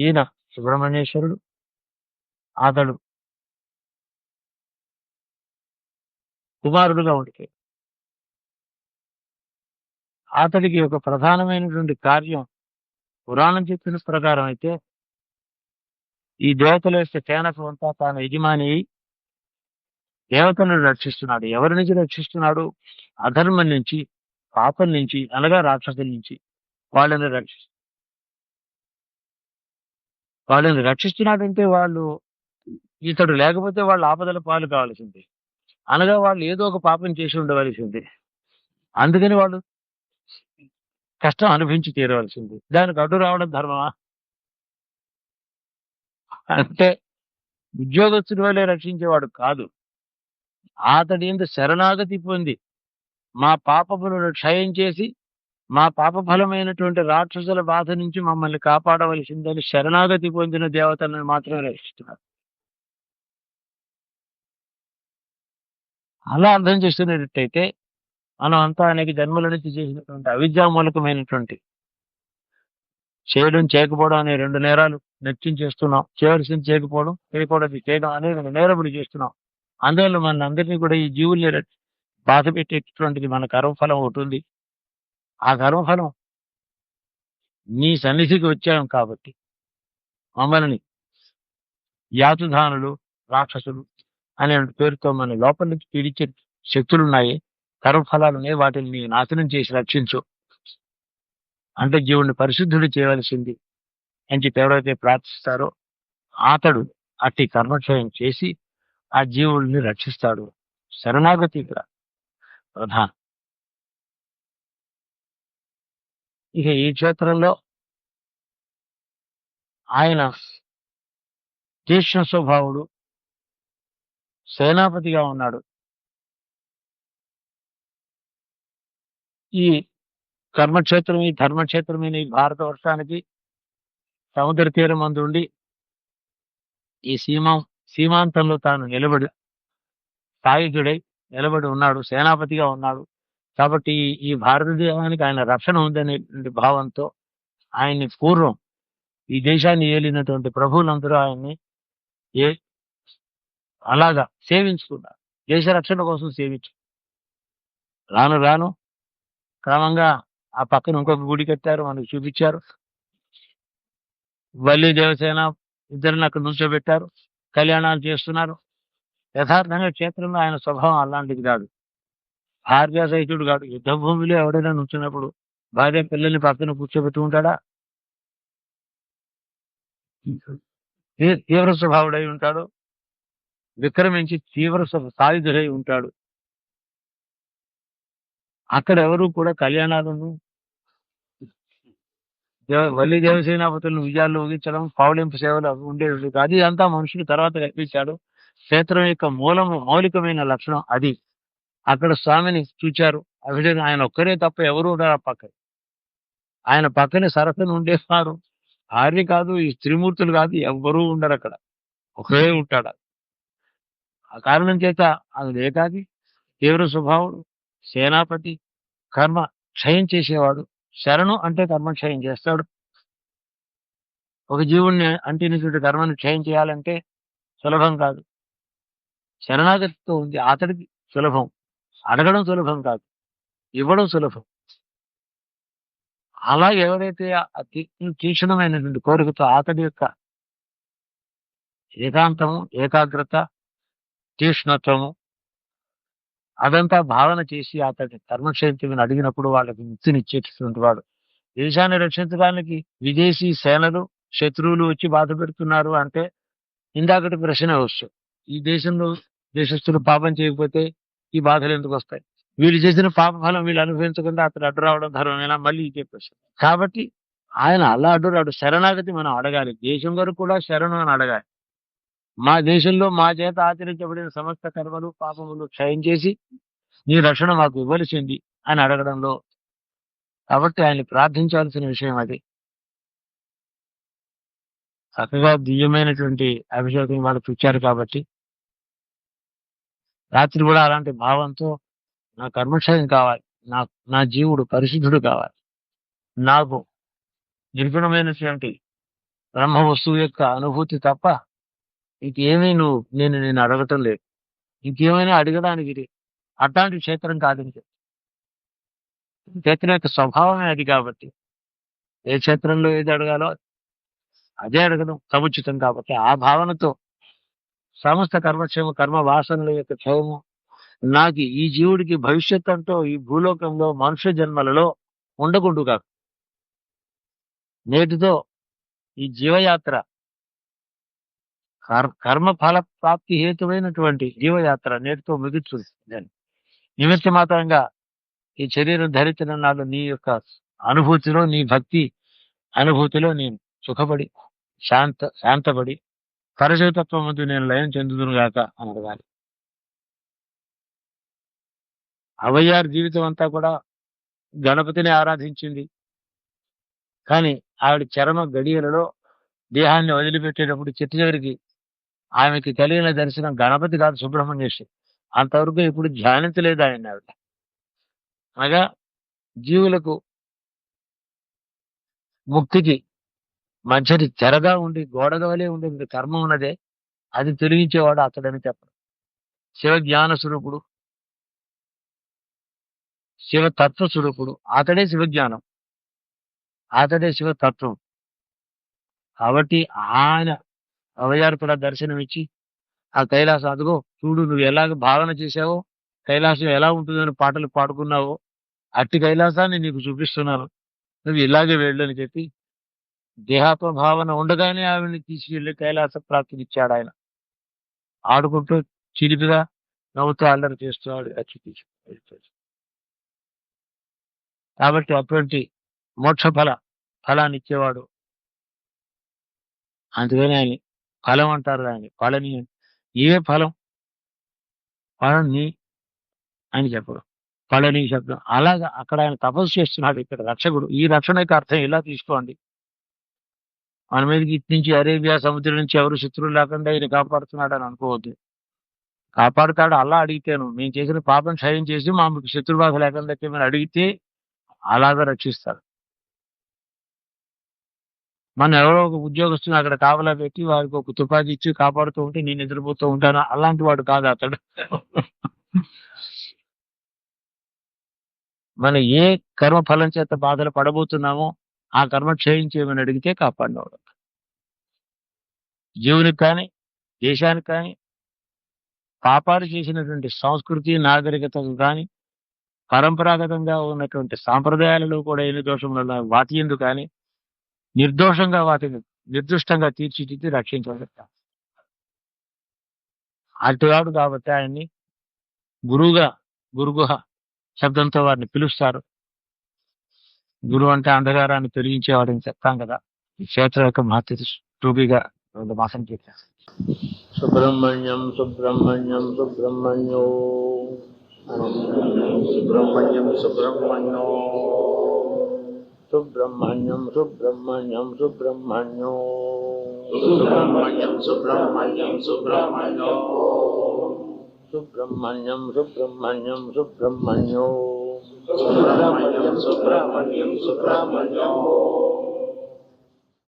ఈయన సుబ్రహ్మణ్యేశ్వరుడు. అతడు కుమారుడుగా ఉండిపోయాడు. అతడికి ఒక ప్రధానమైనటువంటి కార్యం పురాణం చెప్పిన ప్రకారం అయితే ఈ దేవతల యొక్క సేనకు అంతా తాను యజమాని అయి దేవతలను రక్షిస్తున్నాడు. ఎవరి నుంచి రక్షిస్తున్నాడు? అధర్మం నుంచి, పాపం నుంచి, అనగా రాక్షసుల నుంచి వాళ్ళని వాళ్ళని రక్షిస్తున్నాడంటే వాళ్ళు ఇతడు లేకపోతే వాళ్ళు ఆపదల పాలు కావాల్సిందే. అనగా వాళ్ళు ఏదో ఒక పాపం చేసి ఉండవలసిందే. అందుకని వాళ్ళు కష్టం అనుభవించి తీరవలసింది. దానికి అడ్డు రావడం ధర్మమా? అంటే ఉద్యోగస్తుడి వల్లే రక్షించేవాడు కాదు. అతడి యందు శరణాగతి పొంది మా పాపములను క్షయం చేసి మా పాప ఫలమైనటువంటి రాక్షసుల బాధ నుంచి మమ్మల్ని కాపాడవలసిందని శరణాగతి పొందిన దేవతలను మాత్రమే రక్షిస్తున్నారు. అలా అర్థం చేసుకునేటట్టయితే మనం అంతా అనేక జన్మల నుంచి చేసినటువంటి అవిద్యామూలకమైనటువంటి చేయడం చేయకపోవడం అనే 2 నేరాలు నిత్యం చేస్తున్నాం. చేయవలసింది చేయకపోవడం, చేయకూడదు చేయడం అనే 2 నేరములు చేస్తున్నాం. అందువల్ల మనందరినీ కూడా ఈ జీవుల్ని బాధ పెట్టేటటువంటిది మన కర్మఫలం ఒకటుంది. ఆ కర్మఫలం నీ సన్నిధికి వచ్చాం కాబట్టి మమ్మల్ని యాతుధానులు, రాక్షసులు అనే పేరుతో మన లోపల నుంచి పీడించే శక్తులున్నాయి. కర్మఫలాలున్నాయి. వాటిని నీ నాశనం చేసి రక్షించు. అంటే జీవుడిని పరిశుద్ధుడు చేయవలసింది అని చెప్పి ఎవరైతే ప్రార్థిస్తారో అతడు అట్టి కర్మక్షయం చేసి ఆ జీవుల్ని రక్షిస్తాడు. శరణాగతి ఇక్కడ ప్రధానం. ఇక ఈ క్షేత్రంలో ఆయన తీక్ష్ణ స్వభావుడు, సేనాపతిగా ఉన్నాడు. ఈ కర్మక్షేత్రం, ఈ ధర్మక్షేత్రమైన ఈ భారతవర్షానికి సముద్ర తీరం అందుండి ఈ సీమాంతంలో తాను సాయుధుడై నిలబడి ఉన్నాడు. సేనాపతిగా ఉన్నాడు. కాబట్టి ఈ భారతదేశానికి ఆయన రక్షణ ఉందనేటువంటి భావంతో ఆయన్ని పూర్వం ఈ దేశాన్ని ఏలినటువంటి ప్రభువులందరూ ఆయన్ని అలాగా సేవించుకున్నారు. దేశ రక్షణ కోసం రాను రాను క్రమంగా ఆ పక్కన ఇంకొక గుడి కట్టారు, మనకు చూపించారు. వల్లి దేవసేన ఇద్దరిని అక్కడ నుంచోబెట్టారు, కళ్యాణాలు చేస్తున్నారు. యథార్థంగా క్షేత్రంలో ఆయన స్వభావం అలాంటిది కాదు. భార్య సహితుడు కాదు. యుద్ధ భూమిలో ఎవడైనా నుంచున్నప్పుడు భార్య పిల్లల్ని పక్కన కూర్చోబెట్టి ఉంటాడా? తీవ్ర స్వభావుడై ఉంటాడు. విక్రమించి తీవ్ర సాయుధుడై ఉంటాడు. అక్కడ ఎవరు కూడా కళ్యాణాలను వల్లి దేవసేనాపతులను విజయాల్లో ఊగించడం, పావులింపు సేవలు అవి ఉండేవి కాదు. ఇదంతా మనుషులు తర్వాత కల్పించాడు. క్షేత్రం యొక్క మౌలికమైన లక్షణం అది. అక్కడ స్వామిని చూచారు. అభిషేకం ఆయన ఒక్కరే తప్ప ఎవరు ఉండరు ఆ పక్కన. ఆయన పక్కనే సరసన ఉండేవారు. భార్య కాదు, ఈ త్రిమూర్తులు కాదు, ఎవ్వరూ ఉండరు అక్కడ. ఒకరే ఉంటాడు. ఆ కారణం చేత అది ఏకాకి, తీవ్ర స్వభావుడు, సేనాపతి, కర్మ క్షయం చేసేవాడు. శరణు అంటే కర్మ క్షయం చేస్తాడు. ఒక జీవుణ్ణి అంటినటువంటి కర్మను క్షయం చేయాలంటే సులభం కాదు. శరణాగతితో ఉంది అతడికి సులభం. అడగడం సులభం కాదు, ఇవ్వడం సులభం. అలా ఎవరైతే తీక్షణమైనటువంటి కోరికతో అతడి యొక్క ఏకాంతము, ఏకాగ్రత, తీక్ష్ణత్వము అదంతా భావన చేసి అతడి కర్మక్షేత్రమని అడిగినప్పుడు వాళ్ళకి ముక్తినిచ్చేటటువంటి వాడు. దేశాన్ని రక్షించడానికి విదేశీ సేనలు, శత్రువులు వచ్చి బాధ పెడుతున్నారు అంటే ఇందాకటి ప్రశ్న వచ్చు. ఈ దేశంలో దేశస్తులు పాపం చేయకపోతే ఈ బాధలు ఎందుకు వస్తాయి? వీళ్ళు చేసిన పాప ఫలం వీళ్ళు అనుభవించకుండా అతడు అడ్డు రావడం ధర్మమేనా? మళ్ళీ ఇదే ప్రశ్న. కాబట్టి ఆయన అలా అడ్డురాడు. శరణాగతి మనం అడగాలి. దేశం వరకు కూడా శరణు అని అడగాలి. మా దేశంలో మా చేత ఆచరించబడిన సమస్త కర్మలు, పాపములు క్షయం చేసి నీ రక్షణ మాకు ఇవ్వవలసింది అని అడగడంలో, కాబట్టి ఆయన్ని ప్రార్థించాల్సిన విషయం అది. చక్కగా దివ్యమైనటువంటి అభిషేకం వాళ్ళు చూచారు కాబట్టి రాత్రి కూడా అలాంటి భావంతో నా కర్మక్షయం కావాలి, నా జీవుడు పరిశుద్ధుడు కావాలి, నాకు నిర్గుణమైనటువంటి బ్రహ్మ వస్తువు యొక్క అనుభూతి తప్ప ఇంకేమీ నేను అడగటం లేదు. ఇంకేమైనా అడగడానికి ఇది అట్లాంటి క్షేత్రం కాదు ఇది. క్షేత్రం యొక్క స్వభావమే అది కాబట్టి ఏ క్షేత్రంలో ఏది అడగాలో అదే అడగడం సముచితం కాబట్టి ఆ భావనతో సమస్త కర్మక్షేమ కర్మ వాసనల యొక్క క్షయము నాకు ఈ జీవుడికి భవిష్యత్ అంటూ ఈ భూలోకంలో మనుష్య జన్మలలో ఉండకుండుగా నేటితో ఈ జీవయాత్ర కర్మ ఫల ప్రాప్తి హేతువైనటువంటి జీవయాత్ర నేటితో ముగిస్తుంది. నిమిత్త మాత్రంగా ఈ శరీరం ధరించిన నాడు నీ యొక్క అనుభూతిలో నీ భక్తి అనుభూతిలో నేను సుఖపడి శాంతపడి పరశుతత్వం ముందు నేను లయం చెందుదును గాక అని అడగాలి. అవయ్యారు జీవితం అంతా కూడా గణపతిని ఆరాధించింది. కానీ ఆవిడ చరమ గడియలలో దేహాన్ని వదిలిపెట్టేటప్పుడు చిట్ట చివరికి ఆమెకి కలిగిన దర్శనం గణపతి కాదు, సుబ్రహ్మణ్యేశ్వరి. అంతవరకు ఇప్పుడు ధ్యానించలేదు ఆయన ఆవిడ. అనగా జీవులకు ముక్తికి మధ్యది తెరగా ఉండి గోడగా వలె ఉండే కర్మ ఉన్నదే అది తొలగించేవాడు అతడని చెప్పడం. శివ జ్ఞాన స్వరూపుడు, శివ తత్వ స్వరూపుడు, అతడే శివజ్ఞానం, అతడే శివతత్వం. కాబట్టి ఆయన అవయారు కూడా దర్శనమిచ్చి ఆ కైలాసం అదిగో చూడు నువ్వు ఎలాగ భావన చేశావో కైలాసం ఎలా ఉంటుందని పాటలు పాడుకున్నావో అట్టి కైలాసాన్ని నీకు చూపిస్తున్నాను, నువ్వు ఇలాగే వెళ్ళు అని చెప్పి దేహాత్మ భావన ఉండగానే ఆవిడని తీసుకెళ్లి కైలాస ప్రాప్తినిచ్చాడు ఆయన. ఆడుకుంటూ చిలిపిగా నవ్వుతూ అల్లరి చేస్తున్నాడు అచ్చి తీసుకు. కాబట్టి అటువంటి మోక్ష ఫలాన్ని ఇచ్చేవాడు. అందుకని ఆయన ఫలం అంటారు దాన్ని. ఫలని నీవే ఫలం, ఫలం నీ అని చెప్పడం, ఫలని శబ్దం. అలాగా అక్కడ ఆయన తపస్సు చేస్తున్నాడు, ఇక్కడ రక్షకుడు. ఈ రక్షణకి అర్థం ఇలా తీసుకోండి. మన మీదకి ఇటు నుంచి అరేబియా సముద్రం నుంచి ఎవరు శత్రువులు లేకుండా ఈయన కాపాడుతున్నాడు అని అనుకోవద్దు. కాపాడుతాడు అల్లా అడిగితేను. మేము చేసిన పాపం క్షయం చేసి మాకు శత్రుబాధ లేకుండా మేము అడిగితే అలాగా రక్షిస్తాడు. మన ఎవరో ఒక ఉద్యోగస్తుని అక్కడ కావలా పెట్టి వారికి ఒక తుపాకీ ఇచ్చి కాపాడుతూ ఉంటే నేను నిద్రపోతూ ఉంటాను, అలాంటి వాడు కాదు అతడు. మనం ఏ కర్మ ఫలం చేత బాధలు పడబోతున్నామో ఆ కర్మ క్షయించేయమని అడిగితే కాపాడినవాడు. జీవునికి కానీ దేశానికి కానీ పాపాలు చేసినటువంటి సంస్కృతి నాగరికతకు కానీ పరంపరాగతంగా ఉన్నటువంటి సాంప్రదాయాలలో కూడా ఎన్ని దోషములు వాటి ఎందుకు కానీ నిర్దోషంగా వాటిని నిర్దుష్టంగా తీర్చిదిద్ది రక్షించడం. అటువాడు కాబట్టి ఆయన్ని గురుగుహ శబ్దంతో వారిని పిలుస్తారు. గురువు అంటే అంధకారాన్ని తొలగించేవాడని చెప్తాం కదా. ఈ క్షేత్రం యొక్క మహత్వ టూబీగా 2 మాసం చెప్పారు. సుబ్రహ్మణ్యం సుబ్రహ్మణ్యం సుబ్రహ్మణ్యో సుబ్రహ్మణ్యం సుబ్రహ్మణ్యో సుబ్రహ్మణ్యం సుబ్రహ్మణ్యం సుబ్రహ్మణ్యో సుబ్రహ్మణ్యం సుబ్రహ్మణ్యం సుబ్రహ్మణ్యో సుబ్రహ్మణ్యం సుబ్రహ్మణ్యం సుబ్రహ్మణ్యో సుబ్రహ్మణ్యం సుబ్రహ్మణ్యం సుబ్రహ్మణ్యో